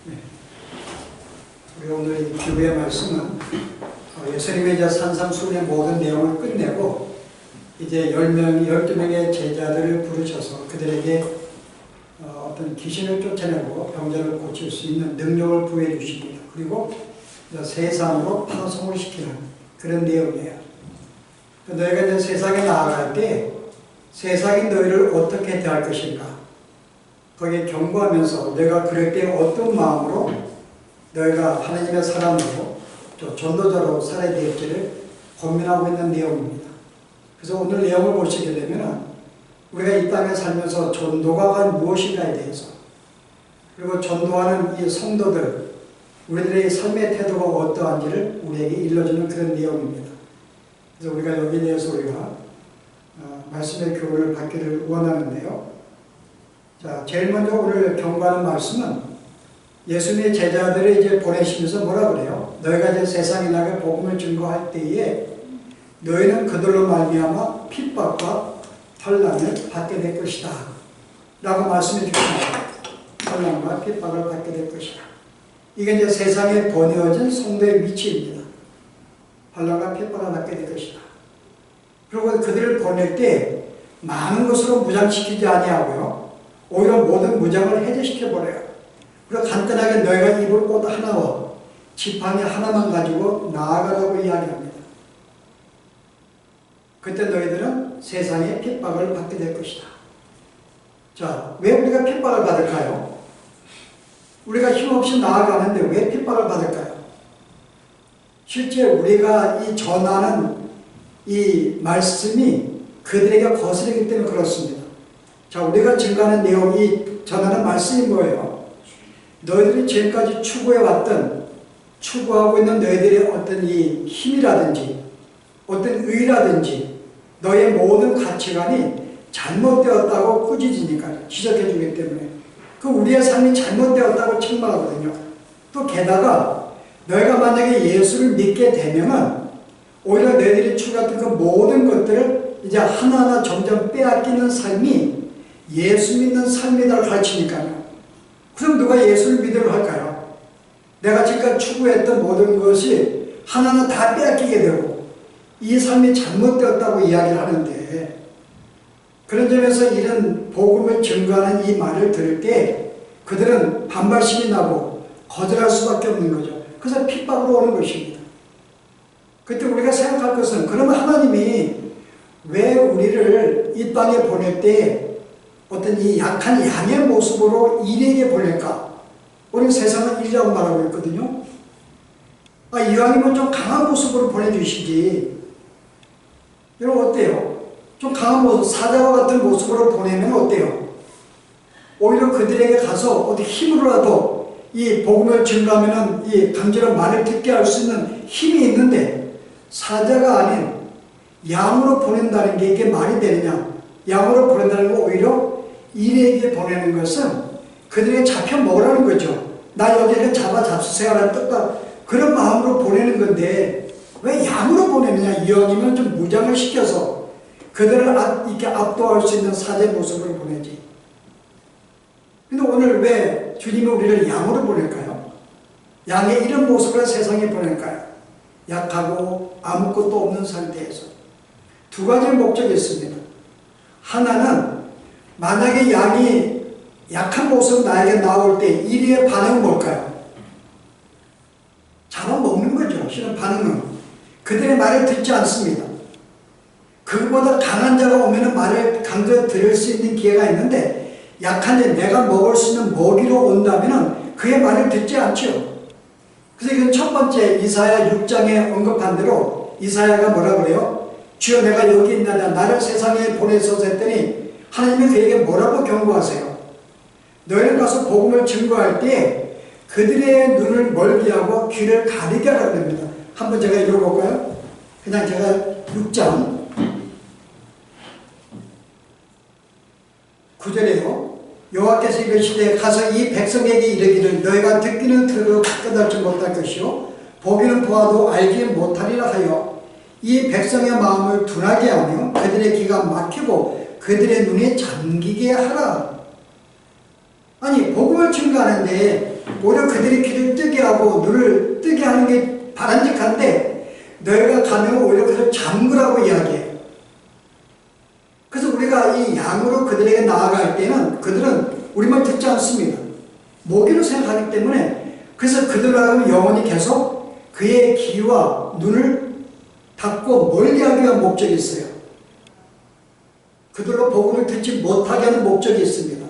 네. 우리 오늘 이 기도의 말씀은 예수님의 이제 산상수훈의 모든 내용을 끝내고 이제 12명의 제자들을 부르셔서 그들에게 어떤 귀신을 쫓아내고 병자를 고칠 수 있는 능력을 부여해 주십니다. 그리고 세상으로 파송을 시키는 그런 내용이에요. 너희가 이제 세상에 나아갈 때 세상이 너희를 어떻게 대할 것인가? 거기에 경고하면서 너희가 그럴 때 어떤 마음으로 너희가 하나님의 사람으로 또 전도자로 살아야 될지를 고민하고 있는 내용입니다. 그래서 오늘 내용을 보시게 되면 우리가 이 땅에 살면서 전도가 무엇인가에 대해서 그리고 전도하는 이 성도들 우리들의 삶의 태도가 어떠한지를 우리에게 일러주는 그런 내용입니다. 그래서 우리가 여기에 대해서 우리가 말씀의 교훈을 받기를 원하는데요. 자, 제일 먼저 오늘 경고하는 말씀은 예수님의 제자들을 이제 보내시면서 뭐라 그래요? 너희가 이제 세상에 나가 복음을 증거할 때에 너희는 그들로 말미암아 핍박과 환난을 받게 될 것이다 라고 말씀해 주십니다. 환난과 핍박을 받게 될 것이다. 이게 이제 세상에 보내어진 성도의 위치입니다. 환난과 핍박을 받게 될 것이다. 그리고 그들을 보낼 때 많은 것으로 무장시키지 아니하고요. 오히려 모든 무장을 해제시켜버려요. 그리고 간단하게 너희가 입을 옷 하나와 지팡이 하나만 가지고 나아가라고 이야기합니다. 그때 너희들은 세상의 핍박을 받게 될 것이다. 자, 왜 우리가 핍박을 받을까요? 우리가 힘없이 나아가는데 왜 핍박을 받을까요? 실제 우리가 이 전하는 이 말씀이 그들에게 거스르기 때문에 그렇습니다. 자, 우리가 증거하는 내용이 전하는 말씀이 뭐예요? 너희들이 지금까지 추구해왔던, 추구하고 있는 너희들의 어떤 이 힘이라든지 어떤 의라든지 너의 모든 가치관이 잘못되었다고 꾸짖으니까 지적해주기 때문에 그 우리의 삶이 잘못되었다고 책망하거든요. 또 게다가 너희가 만약에 예수를 믿게 되면은 오히려 너희들이 추구했던 그 모든 것들을 이제 하나하나 점점 빼앗기는 삶이 예수 믿는 삶이라고 가르치니까요. 그럼 누가 예수를 믿으려 할까요? 내가 지금까지 추구했던 모든 것이 하나하나 다 빼앗기게 되고 이 삶이 잘못되었다고 이야기를 하는데 그런 점에서 이런 복음을 증거하는 이 말을 들을 때 그들은 반발심이 나고 거절할 수밖에 없는 거죠. 그래서 핍박으로 오는 것입니다. 그때 우리가 생각할 것은 그러면 하나님이 왜 우리를 이 땅에 보낼 때 어떤 이 약한 양의 모습으로 일에게 보낼까? 우리는 세상은 일이라고 말하고 있거든요. 이왕이면 좀 강한 모습으로 보내주시지. 여러분 어때요? 좀 강한 모습, 사자와 같은 모습으로 보내면 어때요? 오히려 그들에게 가서 어디 힘으로라도 이 복음을 증거하면 이 강제로 말을 듣게 할 수 있는 힘이 있는데 사자가 아닌 양으로 보낸다는 게 이게 말이 되느냐? 양으로 보낸다는 건 오히려 일에게 보내는 것은 그들에게 잡혀 먹으라는 거죠. 나 여기를 잡수세요라는 뜻과 그런 마음으로 보내는 건데 왜 양으로 보내느냐? 이왕이면 좀 무장을 시켜서 그들을 이렇게 압도할 수 있는 사제 모습으로 보내지. 근데 오늘 왜 주님이 우리를 양으로 보낼까요? 양의 이런 모습을 세상에 보낼까요? 약하고 아무것도 없는 상태에서. 두 가지 목적이 있습니다. 하나는 만약에 양이 약한 모습 나에게 나올 때 이리의 반응은 뭘까요? 잡아먹는 거죠. 실은 반응은. 그들의 말을 듣지 않습니다. 그보다 강한 자가 오면 말을 강제로 들을 수 있는 기회가 있는데 약한 자, 내가 먹을 수 있는 먹이로 온다면 그의 말을 듣지 않죠. 그래서 이건 첫 번째 이사야 6장에 언급한 대로 이사야가 뭐라 그래요? 주여 내가 여기 있나다 나를 세상에 보내소서 했더니 하나님이 그에게 뭐라고 경고하세요? 너희는 가서 복음을 증거할 때 그들의 눈을 멀게 하고 귀를 가리게 하라고 합니다. 한번 제가 읽어볼까요? 그냥 제가 6장 9절에요. 여호와께서 이르시되 가서 이 백성에게 이르기를 너희가 듣기는 들어도 깨닫지 못할 것이요 보기는 보아도 알지 못하리라 하여 이 백성의 마음을 둔하게 하며 그들의 귀가 막히고 그들의 눈이 잠기게 하라. 아니 복음을 증거하는데 오히려 그들이 귀를 뜨게 하고 눈을 뜨게 하는 게 바람직한데 너희가 가면 오히려 그걸 잠그라고 이야기해요. 그래서 우리가 이 양으로 그들에게 나아갈 때는 그들은 우리 말 듣지 않습니다. 모기로 생각하기 때문에 그래서 그들로 하여금 영혼이 계속 그의 귀와 눈을 닫고 멀리하기 위한 목적이 있어요. 그들로 복음을 듣지 못하게 하는 목적이 있습니다.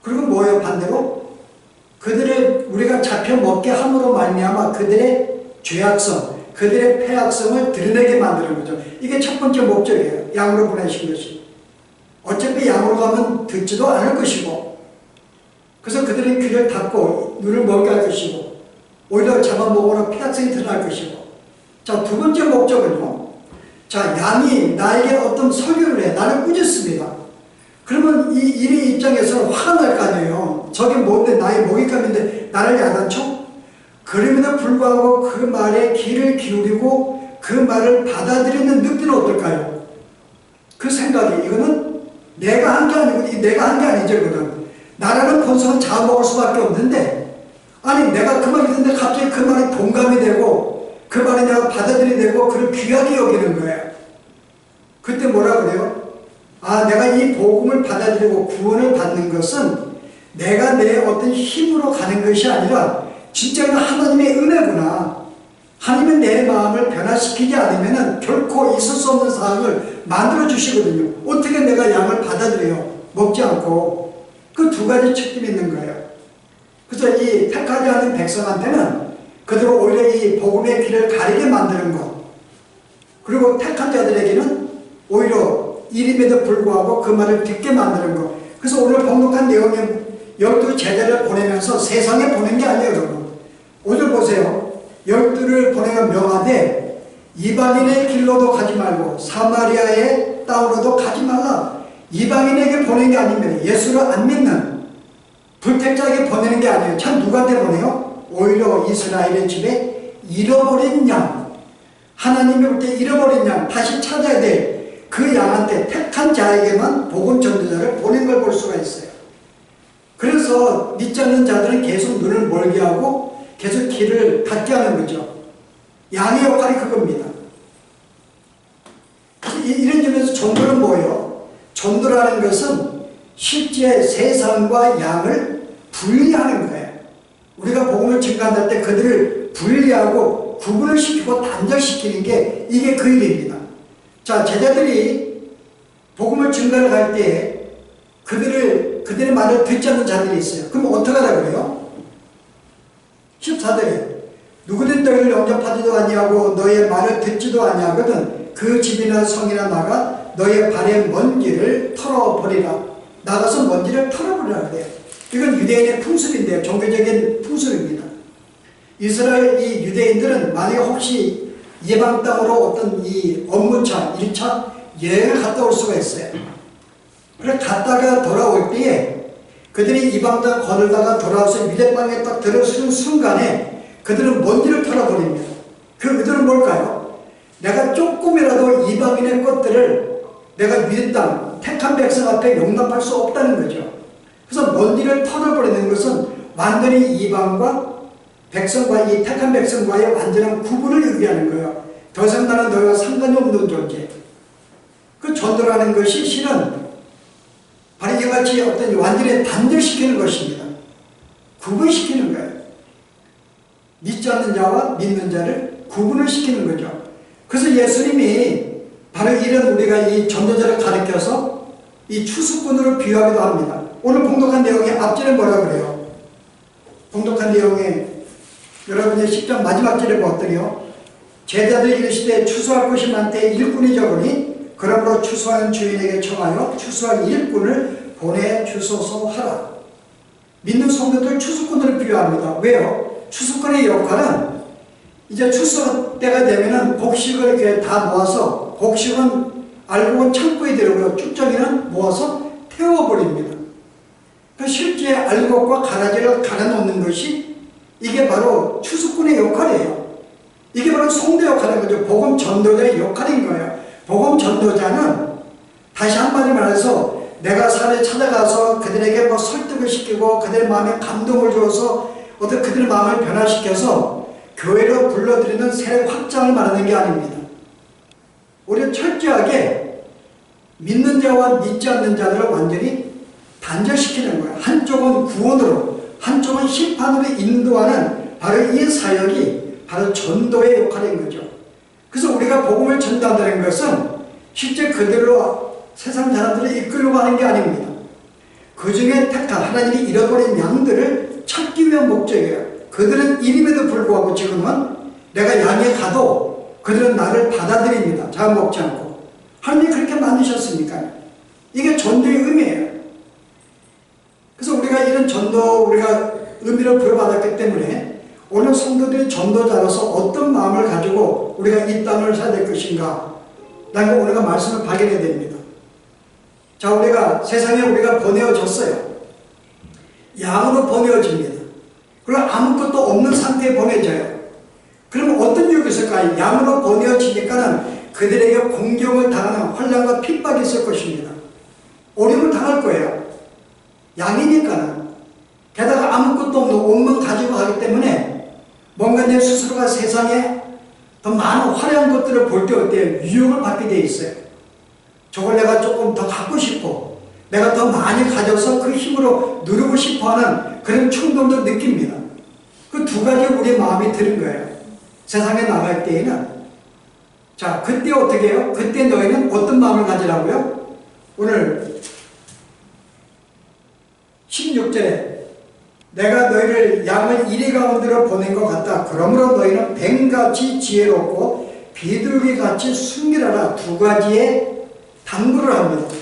그리고 뭐예요? 반대로 그들을 우리가 잡혀 먹게 함으로 말미암아 그들의 죄악성, 그들의 패악성을 드러내게 만드는 거죠. 이게 첫 번째 목적이에요. 양으로 보내신 것이. 어차피 양으로 가면 듣지도 않을 것이고, 그래서 그들의 귀를 닫고 눈을 멀게 할 것이고, 오히려 잡아먹으로 패악성이 드러날 것이고. 자, 두 번째 목적은요. 자, 양이 나에게 어떤 서류를 해. 나를 꾸짖습니다. 그러면 이 일의 입장에서는 화가 날 거 아니에요. 저게 뭔데, 나의 먹잇감인데 나를 야단쳐? 그럼에도 불구하고 그 말에 귀를 기울이고 그 말을 받아들이는 늑대는 어떨까요? 그 생각이, 이거는 내가 한 게 아니고, 내가 한 게 아니죠, 이거는. 나라는 본성은 잡아먹을 수밖에 없는데, 아니, 내가 그 말이 듣는데 갑자기 그 말이 동감이 되고, 그 말에 내가 받아들이게 되고, 그를 귀하게 여기는 거예요. 그때 뭐라 그래요? 아, 내가 이 복음을 받아들이고 구원을 받는 것은 내가 내 어떤 힘으로 가는 것이 아니라 진짜 하나님의 은혜구나. 하나님은 내 마음을 변화시키지 않으면 결코 있을 수 없는 상황을 만들어 주시거든요. 어떻게 내가 양을 받아들여요? 먹지 않고. 그 두 가지 측면이 있는 거예요. 그래서 이 택하지 않은 백성한테는 그들을 오히려 이 복음의 길을 가리게 만드는 것, 그리고 택한 자들에게는 오히려 이름에도 불구하고 그 말을 듣게 만드는 것. 그래서 오늘 봉독한 내용에 12 제자를 보내면서 세상에 보낸 게 아니에요, 여러분. 오늘 보세요. 12를 보내면 명하되 이방인의 길로도 가지 말고 사마리아의 땅으로도 가지 말라. 이방인에게 보낸 게 아닙니다. 예수를 안 믿는 불택자에게 보내는 게 아니에요. 참 누구한테 보내요? 오히려 이스라엘의 집에 잃어버린 양, 하나님이 볼 때 잃어버린 양, 다시 찾아야 될 그 양한테 택한 자에게만 복음 전도자를 보낸 걸 볼 수가 있어요. 그래서 믿지 않는 자들은 계속 눈을 멀게 하고 계속 길을 닫게 하는 거죠. 양의 역할이 그겁니다. 이런 점에서 전도는 뭐예요? 전도라는 것은 실제 세상과 양을 분리하는 거예요. 우리가 복음을 증거할 때 그들을 분리하고 구분을 시키고 단절시키는 게 이게 그 일입니다. 자, 제자들이 복음을 증거를 할 때 그들의 말을 듣지 않는 자들이 있어요. 그럼 어떻게 하라 그래요? 14절에 누구든 너희를 영접하지도 아니하고 너의 말을 듣지도 아니하거든 그 집이나 성이나 나가 너의 발의 먼지를 털어버리라. 나가서 먼지를 털어버리라 그래요. 이건 유대인의 풍습인데요. 종교적인 풍습입니다. 이스라엘 이 유대인들은 만약에 혹시 예방 땅으로 어떤 이 업무차, 1차 여행을 갔다 올 수가 있어요. 그래 갔다가 돌아올 때에 그들이 이방 땅 거들다가 돌아와서 유대땅에 딱 들어서는 순간에 그들은 먼지를 털어버립니다. 그 의도는 뭘까요? 내가 조금이라도 이방인의 것들을 내가 유대 땅, 택한 백성 앞에 용납할 수 없다는 거죠. 그래서 먼지를 털어버리는 것은 완전히 이방과 백성과 이 택한 백성과의 완전한 구분을 의미하는 거예요. 더 이상 나는 너희와 상관이 없는 존재. 그 전도라는 것이 실은 바로 이같이 어떤 완전히 단절시키는 것입니다. 구분시키는 거예요. 믿지 않는 자와 믿는 자를 구분을 시키는 거죠. 그래서 예수님이 바로 이런 우리가 이 전도자를 가르쳐서 이 추수꾼으로 비유하기도 합니다. 오늘 봉독한 내용의 앞절에 뭐라 그래요? 봉독한 내용에 여러분의 10장 마지막 절에 뭐더래요? 제자들이 이르시되 추수할 것이 많되 일꾼이 적으니 그러므로 추수하는 주인에게 청하여 추수할 일꾼을 보내주소서 하라. 믿는 성도들 추수꾼들을 비유합니다. 왜요? 추수꾼의 역할은 이제 추수 때가 되면은 곡식을 이렇게 다 모아서, 곡식은 알고 보면 창고에 들어오고 쭉정이는 모아서 태워버립니다. 그러니까 실제 알곡과 가라지를 갈아놓는 것이 이게 바로 추수꾼의 역할이에요. 이게 바로 성도 역할인 거죠. 복음 전도자의 역할인 거예요. 복음 전도자는 다시 한마디 말해서 내가 산에 찾아가서 그들에게 뭐 설득을 시키고 그들의 마음에 감동을 주어서 어떤 그들의 마음을 변화시켜서 교회로 불러들이는 세례 확장을 말하는 게 아닙니다. 우리는 철저하게 믿는 자와 믿지 않는 자들을 완전히 단절시키는 거예요. 한쪽은 구원으로, 한쪽은 심판으로 인도하는 바로 이 사역이 바로 전도의 역할인 거죠. 그래서 우리가 복음을 전달하는 것은 실제 그대로 세상 사람들을 이끌려고 하는 게 아닙니다. 그 중에 택한 하나님이 잃어버린 양들을 찾기 위한 목적이에요. 그들은 이름에도 불구하고 지금은 내가 양에 가도 그들은 나를 받아들입니다. 자아 먹지 않고. 하나님이 그렇게 만드셨으니까. 이게 전도의 의미예요. 그래서 우리가 이런 전도, 우리가 의미를 부여받았기 때문에 오늘 성도들이 전도자로서 어떤 마음을 가지고 우리가 이 땅을 살아야 될 것인가, 라는 거 우리가 말씀을 발견해야 됩니다. 자, 우리가 세상에 우리가 보내어졌어요. 양으로 보내어집니다. 그리고 아무것도 없는 상태에 보내져요. 그러면 어떤 유혹이 있을까요? 양으로 보내어지니까는 그들에게 공경을 당하는 환난과 핍박이 있을 것입니다. 어려움을 당할 거예요. 양이니까는. 게다가 아무것도 없는 옷만 가지고 가기 때문에 뭔가 내 스스로가 세상에 더 많은 화려한 것들을 볼 때 어때요? 유혹을 받게 돼 있어요. 저걸 내가 조금 더 갖고 싶고 내가 더 많이 가져서 그 힘으로 누르고 싶어하는 그런 충동도 느낍니다. 그 두 가지 우리의 마음이 드는 거예요. 세상에 나갈 때에는. 자, 그때 어떻게 해요? 그때 너희는 어떤 마음을 가지라고요? 오늘 16절에 내가 너희를 양을 이리 가운데로 보낸 것 같다. 그러므로 너희는 뱀같이 지혜롭고 비둘기같이 순결하라. 두 가지의 당부를 합니다.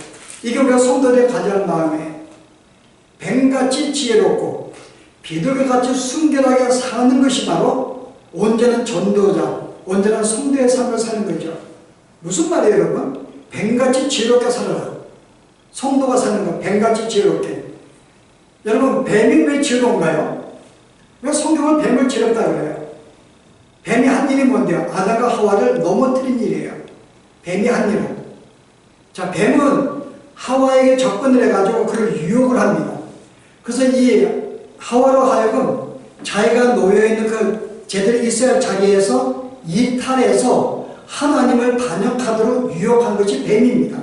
이게 우리가 성도들의 가져야 할 마음이에요. 뱀같이 지혜롭고 비둘기같이 순결하게 사는 것이 바로 온전한 전도자, 온전한 성도의 삶을 사는 거죠. 무슨 말이에요, 여러분? 뱀같이 지혜롭게 살아라. 성도가 사는 거, 뱀같이 지혜롭게. 여러분, 뱀이 왜 지혜로운가요? 왜 성경은 뱀을 지혜롭다 그래요? 뱀이 한 일이 뭔데요? 아담과 하와를 넘어뜨린 일이에요. 뱀이 한 일은. 자, 뱀은 하와에게 접근을 해가지고 그를 유혹을 합니다. 그래서 이 하와로 하여금 자기가 놓여있는 그 제대로 있어야 할 자리에서 이탈해서 하나님을 반역하도록 유혹한 것이 뱀입니다.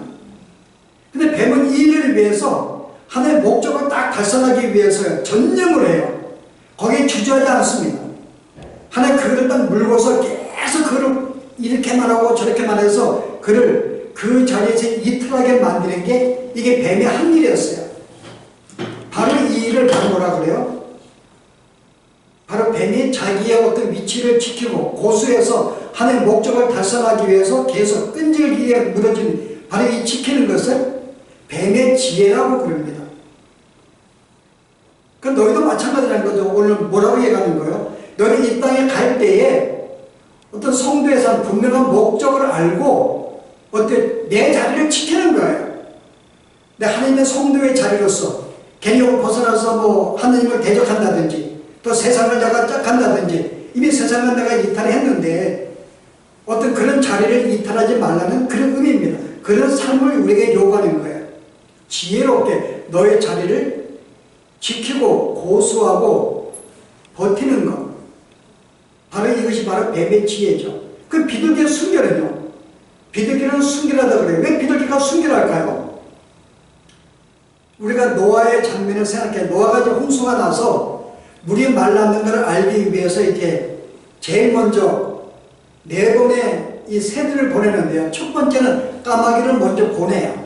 근데 뱀은 이 일을 위해서 하나님의 목적을 딱 달성하기 위해서 전념을 해요. 거기에 주저하지 않습니다. 하나님 그를 딱 물고서 계속 그를 이렇게만 하고 저렇게만 해서 그를 그 자리에서 이탈하게 만드는 게 이게 뱀의 한 일이었어요. 바로 이 일을 바로 뭐라 그래요? 바로 뱀이 자기의 어떤 위치를 지키고 고수해서 하나님의 목적을 달성하기 위해서 계속 끈질기게 무너진 바로 이 지키는 것을 뱀의 지혜라고 부릅니다. 그 너희도 마찬가지라는 거죠. 오늘 뭐라고 얘기하는 거예요? 너는 이 땅에 갈 때에 어떤 성도에서 분명한 목적을 알고 어때 내 자리를 지키는 거예요. 내 하나님의 성도의 자리로서 괜히 벗어나서 뭐 하나님을 대적한다든지 또 세상을 내가 짝한다든지 이미 세상은 내가 이탈했는데 어떤 그런 자리를 이탈하지 말라는 그런 의미입니다. 그런 삶을 우리에게 요구하는 거예요. 지혜롭게 너의 자리를 지키고 고수하고 버티는 것. 바로 이것이 바로 뱀의 지혜죠. 그 비둘기의 순결은요. 비둘기는 순결하다 그래요. 왜 비둘기가 순결할까요? 우리가 노아의 장면을 생각해. 노아가 이제 홍수가 나서 물이 말랐는 것을 알기 위해서 이렇게 제일 먼저 네 번의 이 새들을 보내는데요. 첫 번째는 까마귀를 먼저 보내요.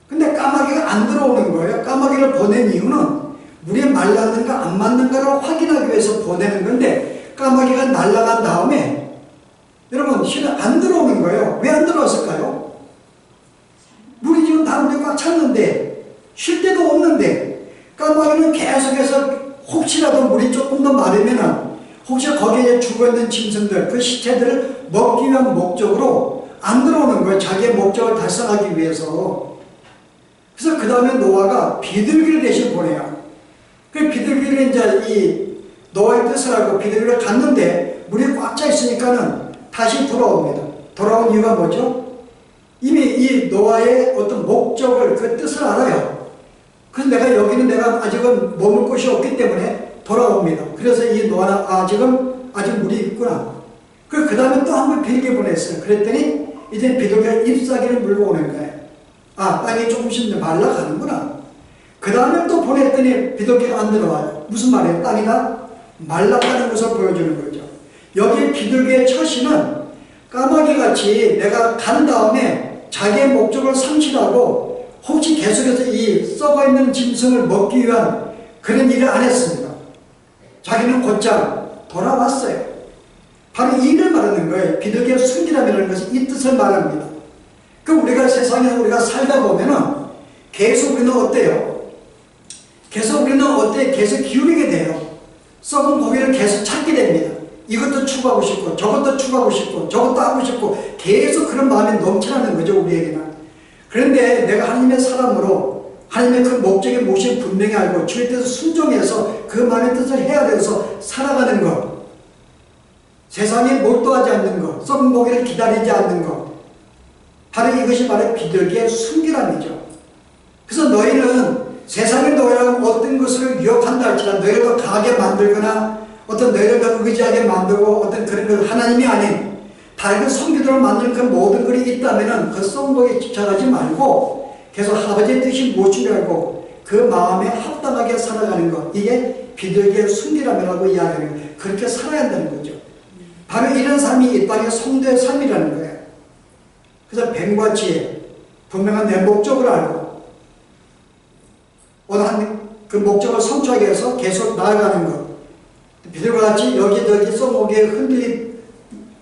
근데 까마귀가 안 들어오는 거예요. 까마귀를 보낸 이유는 물이 말랐는가 안 맞는가를 확인하기 위해서 보내는 건데 까마귀가 날아간 다음에 여러분 실은 안 들어오는 거예요. 왜 안 들어왔을까요? 물이 지금 다른 데 꽉 찼는데 쉴 데도 없는데 까마귀는 계속해서 혹시라도 물이 조금 더 마르면은 혹시 거기에 죽어있는 짐승들 그 시체들을 먹기 위한 목적으로 안 들어오는 거예요. 자기의 목적을 달성하기 위해서. 그래서 그 다음에 노아가 비둘기를 대신 보내요. 그 비둘기를 이제 이 노아의 뜻을 알고 비둘기를 갔는데 물이 꽉 차 있으니까는 다시 돌아옵니다. 돌아온 이유가 뭐죠? 이미 이 이 노아의 어떤 목적을, 그 뜻을 알아요. 그래서 내가 여기는 내가 아직은 머물 곳이 없기 때문에 돌아옵니다. 그래서 이 노아는 아직 물이 있구나. 그 다음에 또 한 번 비둘기 보냈어요. 그랬더니 이제 비둘기가 잎사귀를 물고 오는 거예요. 땅이 조금씩 말라가는구나. 그 다음에 또 보냈더니 비둘기가 안 들어와요. 무슨 말이에요? 땅이 다 말랐다는 것을 보여주는 거죠. 여기 비둘기의 처신은 까마귀같이 내가 간 다음에 자기의 목적을 상실하고 혹시 계속해서 이 썩어있는 짐승을 먹기 위한 그런 일을 안 했습니다. 자기는 곧장 돌아왔어요. 바로 이 일을 말하는 거예요. 비둘기의 순기람이라는 것은 이 뜻을 말합니다. 그럼 우리가 세상에서 우리가 살다 보면은 계속 우리는 어때요? 계속 기울이게 돼요. 썩은 고기를 계속 찾게 됩니다. 이것도 추구하고 싶고 저것도 추구하고 싶고 저것도 하고 싶고 계속 그런 마음이 넘쳐나는 거죠, 우리에게는. 그런데 내가 하나님의 사람으로 하나님의 그 목적이 무엇인지 분명히 알고 주의 뜻을 순종해서 그 마음의 뜻을 헤아려서 살아가는 것, 세상에 몰두하지 않는 것, 썩은 고기를 기다리지 않는 것, 바로 이것이 바로 비둘기의 순결함이죠. 그래서 너희는 세상의 너희라고 어떤 것을 유혹한다 할지라도 너희를 더 강하게 만들거나 어떤 너희를 더 의지하게 만들고 어떤 그런 걸 하나님이 아닌 다른 성교도를 만드는 그 모든 것이 있다면 그 썩은 고기에 집착하지 말고 계속 아버지의 뜻이 무엇인지 알고 그 마음에 합당하게 살아가는 것, 이게 비둘기의 순결함이라고 이야기하는 거예요. 그렇게 살아야 한다는 거죠. 바로 이런 삶이 이 땅의 성도의 삶이라는 거예요. 그래서 뱀과 지혜, 분명한 내 목적을 알고 원하는 그 목적을 성취하기 위해서 계속 나아가는 것, 비둘기와 같이 여기저기 썩고기에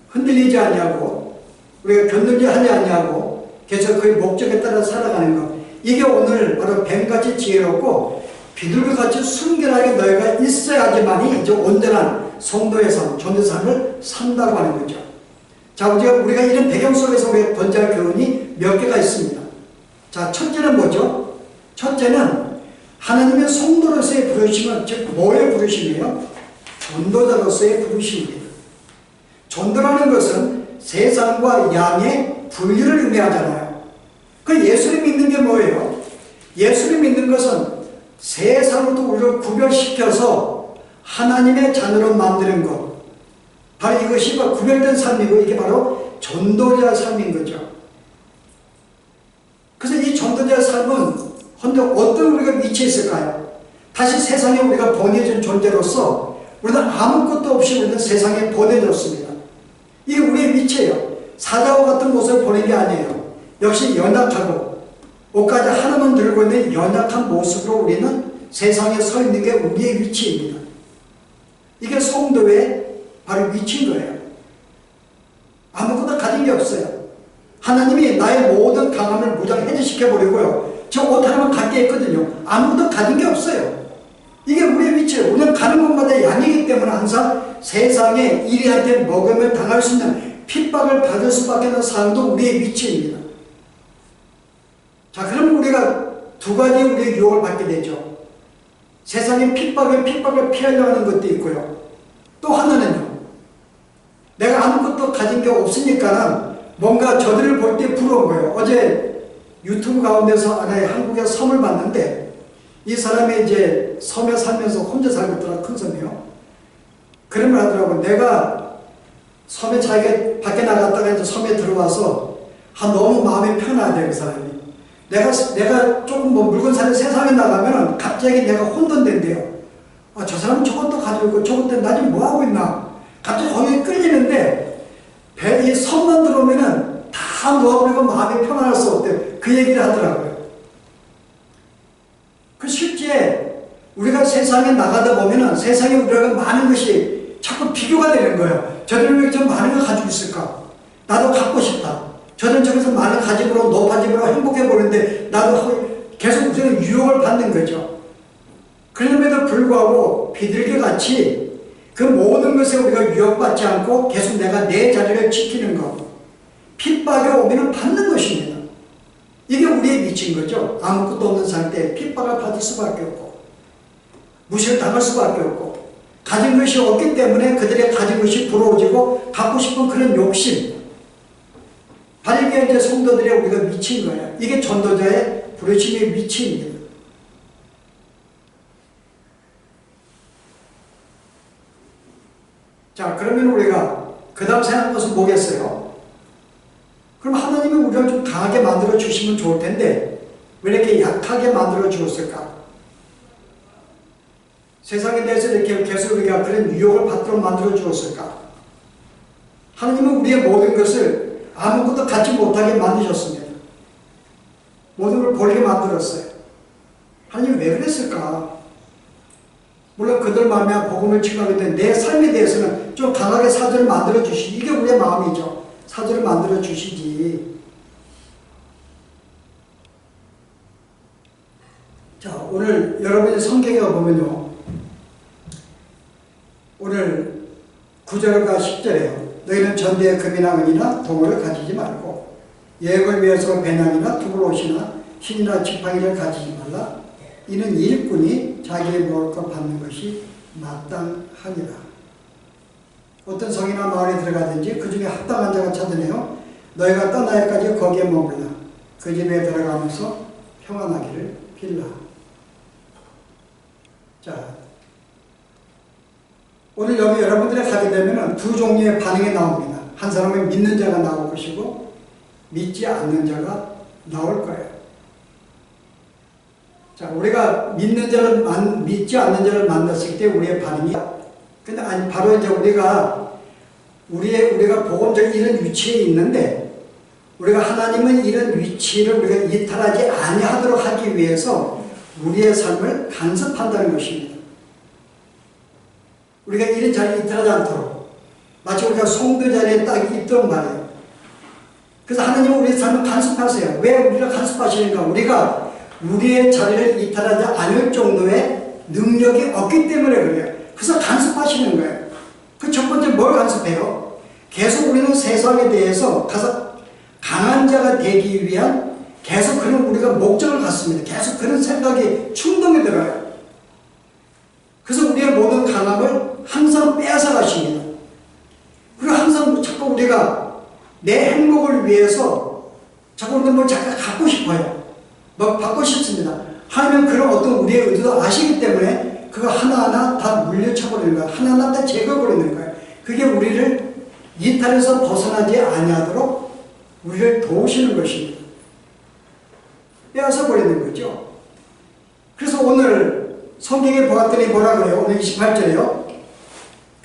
흔들리지 않냐고, 우리가 견디지 하지 않냐고 계속 그 목적에 따라 살아가는 것, 이게 오늘 바로 뱀같이 지혜롭고 비둘기같이 순결하게 너희가 있어야지만이 이제 온전한 성도의 삶, 전도의 삶을 산다고 하는 거죠. 자, 우리가 이런 배경 속에서 우리가 던져야 할 교훈이 몇 개가 있습니다. 자, 첫째는 뭐죠? 첫째는 하나님의 성도로서의 부르심은 즉 뭐의 부르심이에요? 전도자로서의 부르심입니다. 전도라는 것은 세상과 양의 분리를 의미하잖아요. 그 예수를 믿는 게 뭐예요? 예수를 믿는 것은 세상으로부터 우리를 구별시켜서 하나님의 자녀로 만드는 것, 바로 이것이 구별된 삶이고 이게 바로 전도자의 삶인 거죠. 그래서 이 전도자의 삶은 어떤 우리가 위치에 있을까요? 다시 세상에 우리가 보내준 존재로서 우리는 아무것도 없이 우리는 세상에 보내졌습니다. 이게 우리의 위치예요. 사자와 같은 모습을 보낸 게 아니에요. 역시 연약하고 옷까지 하나만 들고 있는 연약한 모습으로 우리는 세상에 서 있는 게 우리의 위치입니다. 이게 성도의 바로 위치인 거예요. 아무것도 가진 게 없어요. 하나님이 나의 모든 강함을 무장해제시켜버리고요. 저 옷 하나만 갖게 했거든요. 아무것도 가진 게 없어요. 이게 우리의 위치예요. 우리는 가는 곳마다 양이기 때문에 항상 세상에 이리한테 먹으면 당할 수 있는 핍박을 받을 수밖에 없는 상황도 우리의 위치입니다. 자, 그럼 우리가 두 가지 우리의 유혹을 받게 되죠. 세상의 핍박을 피하려고 하는 것도 있고요. 또 하나는요. 내가 아무것도 가진 게 없으니까 뭔가 저들을 볼 때 부러운 거예요. 어제 유튜브 가운데서 하나의 한국의 섬을 봤는데 이 사람이 이제 섬에 살면서 혼자 살고 있더라. 큰 섬이요. 그런 말 하더라고. 내가 섬에 자기가 밖에 나갔다가 이제 섬에 들어와서 너무 마음이 편하대, 그 사람이. 내가 조금 물건 사는 세상에 나가면 갑자기 내가 혼돈된대요. 저 사람은 저것도 가지고 있고 저것도 나 지금 뭐하고 있나. 갑자기 거기에 끌리는데 이 섬만 들어오면은 다 놓아버리고 마음이 편안할 수 없대요. 그 얘기를 하더라고요. 그 실제 우리가 세상에 나가다 보면은 세상에 우리가 많은 것이 자꾸 비교가 되는 거예요. 저들은 왜 좀 많은 걸 가지고 있을까? 나도 갖고 싶다. 저들은 저기서 많은 가짐으로 높아짐으로 행복해 보이는데 나도 계속 우리는 유혹을 받는 거죠. 그럼에도 불구하고 비둘기같이 그 모든 것에 우리가 유혹받지 않고 계속 내가 내 자리를 지키는 것, 핍박이 오면 받는 것입니다. 이게 우리의 위치인 거죠. 아무것도 없는 상태에 핍박을 받을 수밖에 없고 무시를 당할 수밖에 없고 가진 것이 없기 때문에 그들의 가진 것이 부러워지고 갖고 싶은 그런 욕심, 바로 이게 그게 이제 성도들의 우리가 미친 거예요. 이게 전도자의 부르심의 미치입니다. 자, 그러면 우리가 그 다음 생각한 것은 뭐겠어요? 그럼 하나님은 우리를 좀 강하게 만들어 주시면 좋을 텐데 왜 이렇게 약하게 만들어 주었을까? 세상에 대해서 이렇게 계속 우리가 그런 유혹을 받도록 만들어 주었을까? 하나님은 우리의 모든 것을 아무것도 갖지 못하게 만드셨습니다. 모든 걸 버리게 만들었어요. 하나님 왜 그랬을까? 물론 그들 마음에 복음을 증거하게 된 내 삶에 대해서는 좀 강하게 사주를 만들어 주시지. 이게 우리의 마음이죠. 사주를 만들어 주시지. 자, 오늘 여러분이 성경에 보면요. 오늘 9절과 10절에요. 너희는 전대에 금이나 은이나 동물을 가지지 말고 예역을 위해서 배낭이나 두불 옷이나 흰이나 지팡이를 가지지 말라. 이는 일꾼이 자기의 먹을 것 받는 것이 마땅하니라. 어떤 성이나 마을에 들어가든지 그 중에 합당한 자가 찾으내어 너희가 떠나기까지 거기에 머물라. 그 집에 들어가면서 평안하기를 빌라. 자, 오늘 여기 여러분들이 가게 되면 두 종류의 반응이 나옵니다. 한 사람은 믿는 자가 나올 것이고 믿지 않는 자가 나올 거예요. 자, 우리가 믿지 않는 자를 만났을 때 우리의 반응이, 근데 아니, 바로 이제 우리가 복음적 이런 위치에 있는데, 우리가 하나님은 이런 위치를 우리가 이탈하지 아니하도록 하기 위해서 우리의 삶을 간섭한다는 것입니다. 우리가 이런 자리에 이탈하지 않도록, 마치 우리가 송도 자리에 딱 있도록 말해요. 그래서 하나님은 우리의 삶을 간섭하세요. 왜 우리를 간섭하시는가? 우리가 우리의 자리를 이탈하지 않을 정도의 능력이 없기 때문에 그래요. 그래서 간섭하시는 거예요. 그 첫 번째 뭘 간섭해요? 계속 우리는 세상에 대해서 가서 강한 자가 되기 위한 계속 그런 우리가 목적을 갖습니다. 계속 그런 생각이 충동이 들어요. 그래서 우리의 모든 강함을 항상 빼앗아 가십니다. 그리고 항상 자꾸 우리가 내 행복을 위해서 자꾸 우리가 뭘 자꾸 갖고 싶어요. 막 받고 싶습니다. 하나님은 그런 어떤 우리의 의도도 아시기 때문에 그거 하나하나 다 물려쳐버리는 거예요. 하나하나 다 제거해버리는 거예요. 그게 우리를 이탈에서 벗어나지 아니하도록 우리를 도우시는 것입니다. 빼앗아 버리는 거죠. 그래서 오늘 성경에 보았더니 뭐라 그래요? 오늘 28절에요.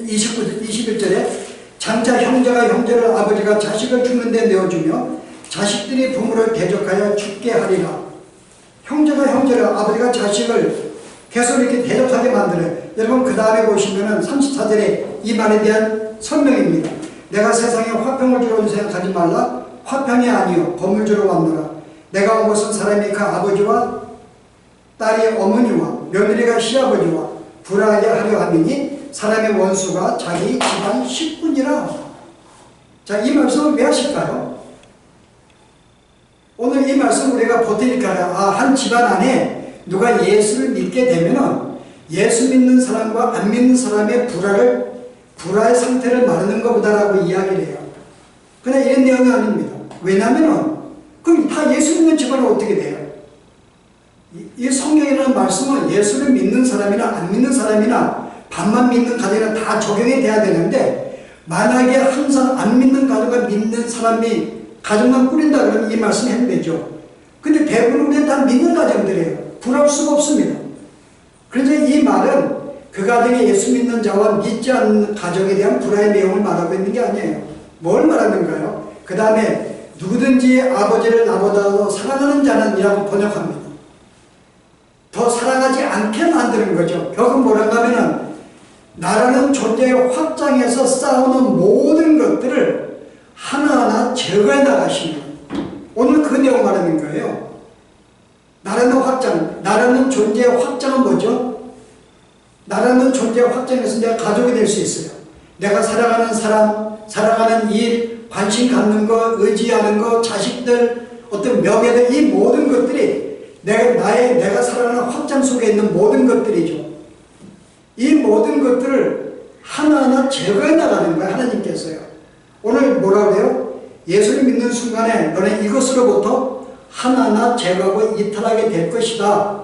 21절에 장차 형제가 형제를 아버지가 자식을 죽는 데 내어주며 자식들이 부모를 대적하여 죽게 하리라. 형제가 형제를, 아버지가 자식을 계속 이렇게 대적하게 만들어요. 여러분 그 다음에 보시면은 34절에 이 말에 대한 설명입니다. 내가 세상에 화평을 주러 온 생각하지 말라. 화평이 아니요 범을 주러 왔노라. 내가 온 것은 사람이 그 아버지와 딸이 어머니와 며느리가 시아버지와 불화하게 하려 함이니 사람의 원수가 자기 집안 식구니라. 자, 이 말씀을 왜 하실까요? 오늘 이 말씀 우리가 버티니까 한 집안 안에 누가 예수를 믿게 되면은 예수 믿는 사람과 안 믿는 사람의 불화의 상태를 말하는 것보다라고 이야기를 해요. 그냥 이런 내용이 아닙니다. 왜냐면은 그럼 다 예수 믿는 집안은 어떻게 돼요? 이 성경이라는 말씀은 예수를 믿는 사람이나 안 믿는 사람이나 반만 믿는 가정이나 다 적용이 돼야 되는데, 만약에 항상 안 믿는 가정과 믿는 사람이 가정만 꾸린다 그러면 이 말씀 해도 되죠. 근데 대부분 우리는 다 믿는 가정들이에요. 불할 수가 없습니다. 그래서 이 말은 그 가정에 예수 믿는 자와 믿지 않는 가정에 대한 불화의 내용을 말하고 있는 게 아니에요. 뭘 말하는가요? 그 다음에 누구든지 아버지를 나보다 더 사랑하는 자는 이라고 번역합니다. 더 사랑하지 않게 만드는 거죠. 결국 뭐라고 하면은 나라는 존재의 확장에서 쌓아오는 모든 것들을 하나하나 제거해 나가십니다. 오늘 그 내용 말하는 거예요. 나라는 확장, 나라는 존재의 확장은 뭐죠? 나라는 존재의 확장에서 내가 가족이 될 수 있어요. 내가 사랑하는 사람, 사랑하는 일, 관심 갖는 것, 의지하는 것, 자식들, 어떤 명예들, 이 모든 것들이 내가 사랑하는 확장 속에 있는 모든 것들이죠. 이 모든 것들을 하나하나 제거해 나가는 거예요. 하나님께서요. 오늘 뭐라 그래요? 예수를 믿는 순간에 너는 이것으로부터 하나하나 제거하고 이탈하게 될 것이다.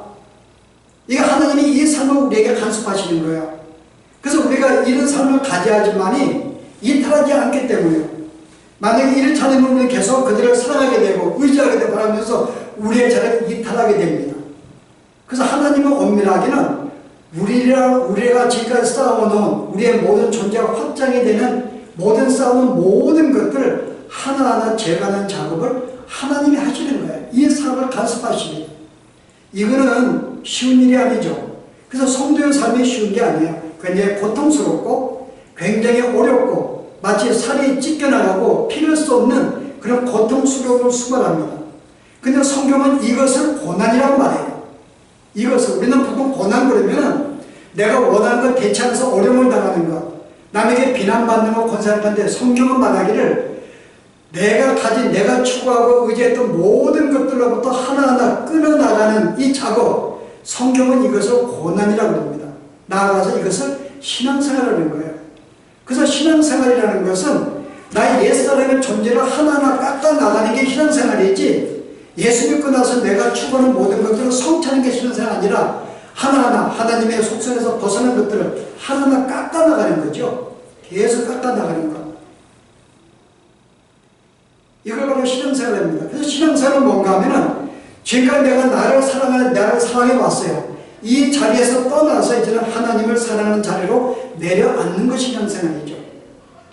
이게 하나님이 이 삶을 우리에게 간섭하시는 거예요. 그래서 우리가 이런 삶을 가져야 하지만이 이탈하지 않기 때문에요. 만약에 이를 찾으면 우리는 계속 그들을 사랑하게 되고 의지하게 되고 하면서 우리의 자리를 이탈하게 됩니다. 그래서 하나님은 엄밀하게는 우리가 지금까지 쌓아놓은 우리의 모든 존재가 확장이 되는 모든 쌓아놓은 모든 것들을 하나하나 제거하는 작업을 하나님이 하시는 거예요. 이 삶을 간섭하시는. 이거는 쉬운 일이 아니죠. 그래서 성도의 삶이 쉬운 게 아니에요. 굉장히 고통스럽고 굉장히 어렵고 마치 살이 찢겨나가고 피할 수 없는 그런 고통스러움을 수반합니다. 근데 성경은 이것을 고난이라고 말해요. 이것을 우리는 보통 고난 그러면 내가 원하는 걸 대체하면서 어려움을 당하는 것, 남에게 비난받는 것 권사하는데 성경은 말하기를 내가 가진 내가 추구하고 의지했던 모든 것들로부터 하나하나 끊어나가는 이 작업, 성경은 이것을 고난이라고 합니다. 나아가서 이것을 신앙생활이라는 거예요. 그래서 신앙생활이라는 것은 나의 옛사람의 존재를 하나하나 깎아나가는 게 신앙생활이지, 예수 믿고 나서 내가 추구하는 모든 것들을 성취하는 게 신앙생활이 아니라 하나하나 하나님의 속성에서 벗어난 것들을 하나하나 깎아나가는 거죠. 계속 깎아나가는 것. 이걸 바로 신앙생활입니다. 그래서 신앙생활은 뭔가 하면은 지금까지 내가 나를 사랑해 왔어요. 이 자리에서 떠나서 이제는 하나님을 사랑하는 자리로 내려앉는 것이 신앙생활이죠.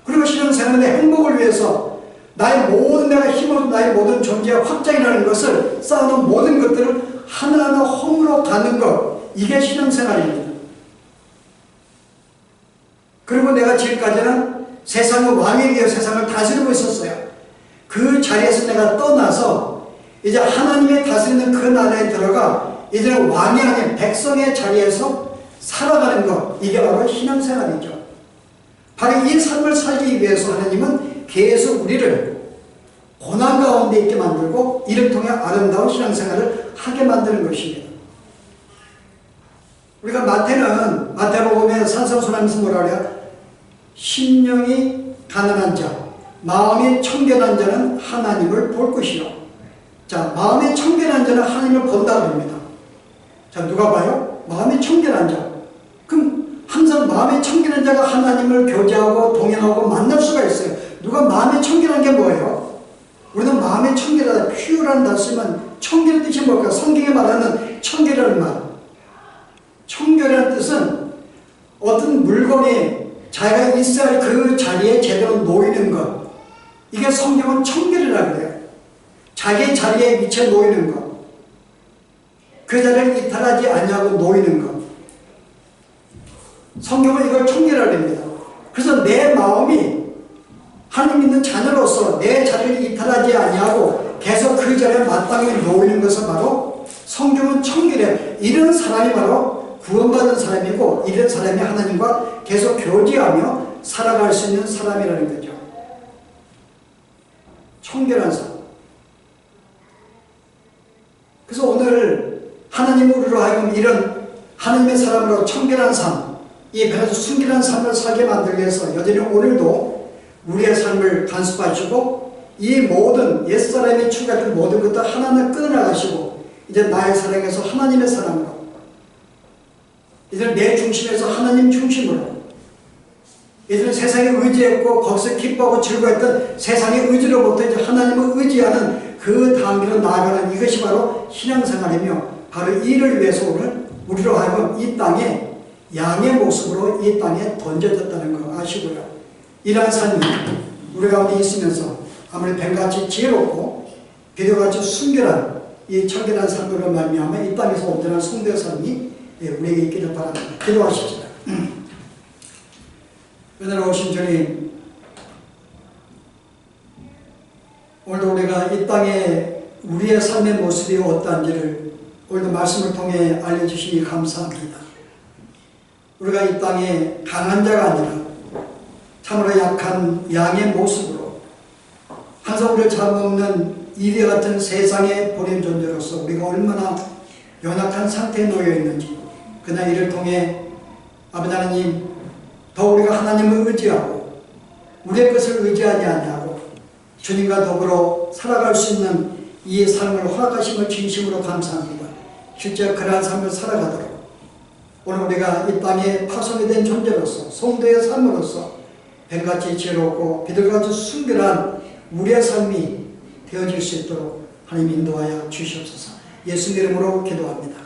그리고 신앙생활의 행복을 위해서 나의 모든 내가 힘을 나의 모든 존재의 확장이라는 것을 쌓아놓은 모든 것들을 하나하나 허물어 가는 것, 이게 신앙생활입니다. 그리고 내가 지금까지는 세상의 왕에 대해 세상을 다스리고 있었어요. 그 자리에서 내가 떠나서 이제 하나님의 다스리는 그 나라에 들어가 이제는 왕이 아닌 백성의 자리에서 살아가는 것, 이게 바로 신앙생활이죠. 바로 이 삶을 살기 위해서 하나님은 계속 우리를 고난 가운데 있게 만들고 이를 통해 아름다운 신앙생활을 하게 만드는 것입니다. 우리가 마태복음에 산상수훈하면서 뭐라 그래요? 심령이 가난한 자, 마음이 청결한 자는 하나님을 볼 것이요. 자, 마음이 청결한 자는 하나님을 본다고 합니다. 자, 누가 봐요? 마음이 청결한 자. 그럼 항상 마음이 청결한 자가 하나님을 교제하고 동행하고 만날 수가 있어요. 누가 마음이 청결한 게 뭐예요? 우리는 마음이 청결하다, 퓨어라는 단어 쓰면 청결의 뜻이 뭘까? 성경에 말하는 청결이라는 말. 청결이라는 뜻은 어떤 물건이 자기가 있어야 할 그 자리에 제대로 놓이는 것. 이게 성경은 청결이라고 그래요. 자기 자리에 위치해 놓이는 것. 그 자리를 이탈하지 않냐고 놓이는 것. 성경은 이걸 청결이라고 합니다. 그래서 내 마음이 하나님 믿는 자녀로서 내 자리를 이탈하지 아니하고 계속 그 자리에 마땅히 놓이는 것은 바로 성경은 청결이에요. 이런 사람이 바로 구원받은 사람이고 이런 사람이 하나님과 계속 교제하며 살아갈 수 있는 사람이라는 거죠. 청결한 삶. 그래서 오늘 하나님 우리로 하여금 이런 하나님의 사람으로 청결한 삶, 이 배에서 순결한 삶을 살게 만들기 위해서 여전히 오늘도 우리의 삶을 간섭하시고 이 모든 옛사람이 추구했던 모든 것들 하나하나 끊어나가시고 이제 나의 사랑에서 하나님의 사랑으로 이제 내 중심에서 하나님 중심으로 이제 세상에 의지했고 거기서 기뻐하고 즐거워했던 세상의 의지로부터 이제 하나님을 의지하는 그 단계로 나아가는 이것이 바로 신앙생활이며 바로 이를 위해서 오늘 우리로 하여금 이 땅에 양의 모습으로 이 땅에 던져졌다는 거 아시고요. 이러한 삶이 우리 가운데 있으면서 아무리 뱀같이 지혜롭고 비둘기같이 순결한 이 청결한 삶으로 말미암아 이 땅에서 온전한 성도의 삶이 우리에게 있기를 바랍니다. 기도하십시다. 은혜로우신 주님, 오늘도 우리가 이 땅에 우리의 삶의 모습이 어떠한지를 오늘도 말씀을 통해 알려주시니 감사합니다. 우리가 이 땅에 강한 자가 아니라 참으로 약한 양의 모습으로 항상 우리를 잡아먹는 이리 같은 세상의 버린 존재로서 우리가 얼마나 연약한 상태에 놓여 있는지, 그러나 이를 통해 아버지 하나님 더 우리가 하나님을 의지하고 우리의 것을 의지하지 아니하고 주님과 더불어 살아갈 수 있는 이 삶을 허락하심을 진심으로 감사합니다. 실제 그러한 삶을 살아가도록 오늘 우리가 이 땅에 파송이 된 존재로서 성도의 삶으로서 뱀같이 지혜롭고 비둘기같이 순결한 우리의 삶이 되어질 수 있도록 하나님 인도하여 주시옵소서. 예수님 이름으로 기도합니다.